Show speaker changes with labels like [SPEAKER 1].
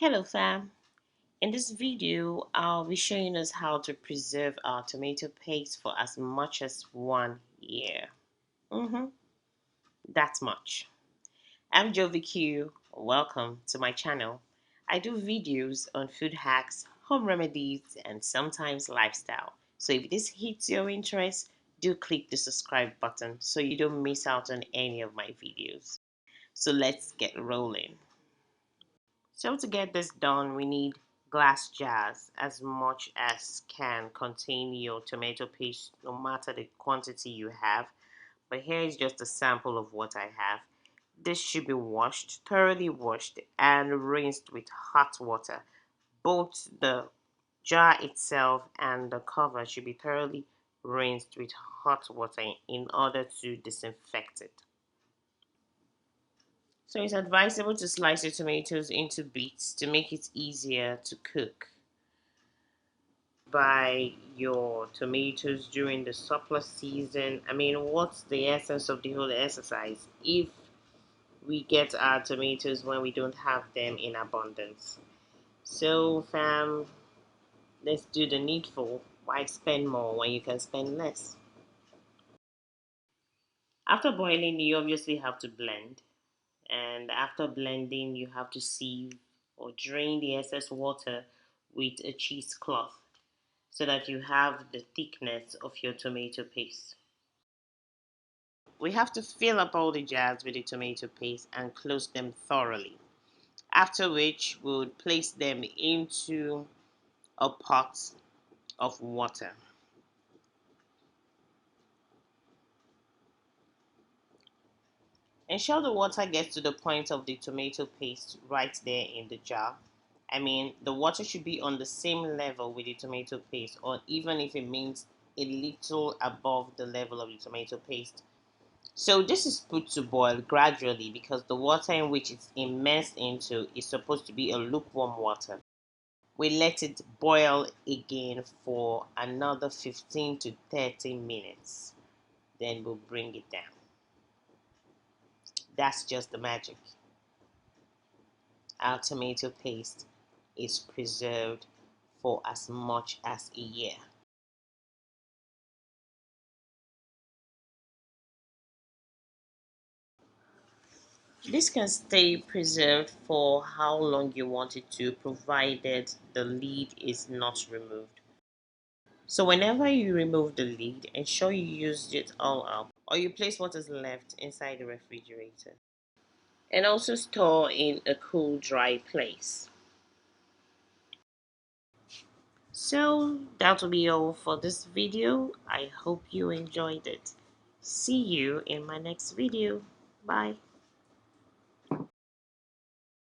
[SPEAKER 1] Hello fam, in this video I'll be showing us how to preserve our tomato paste for as much as 1 year. That's much. I'm Jovi Q. Welcome to my channel. I do videos on food hacks, home remedies and sometimes lifestyle. So if this hits your interest, do click the subscribe button so you don't miss out on any of my videos. So let's get rolling. So to get this done, we need glass jars as much as can contain your tomato paste, no matter the quantity you have. But here is just a sample of what I have. This should be washed, thoroughly washed, and rinsed with hot water. Both the jar itself and the cover should be thoroughly rinsed with hot water in order to disinfect it. So it's advisable to slice your tomatoes into bits to make it easier to cook. Buy your tomatoes during the surplus season. What's the essence of the whole exercise if we get our tomatoes when we don't have them in abundance? So, fam, let's do the needful. Why spend more when you can spend less? After boiling, you obviously have to blend. And after blending, you have to sieve or drain the excess water with a cheesecloth so that you have the thickness of your tomato paste. We have to fill up all the jars with the tomato paste and close them thoroughly. After which, we would place them into a pot of water. Ensure the water gets to the point of the tomato paste right there in the jar. The water should be on the same level with the tomato paste, or even if it means a little above the level of the tomato paste. So this is put to boil gradually because the water in which it's immersed into is supposed to be a lukewarm water. We let it boil again for another 15 to 30 minutes. Then we'll bring it down. That's just the magic. Our tomato paste is preserved for as much as a year. This can stay preserved for how long you want it to, provided the lid is not removed. So whenever you remove the lid, ensure you use it all up or you place what is left inside the refrigerator. And also store in a cool, dry place. So that will be all for this video. I hope you enjoyed it. See you in my next video. Bye.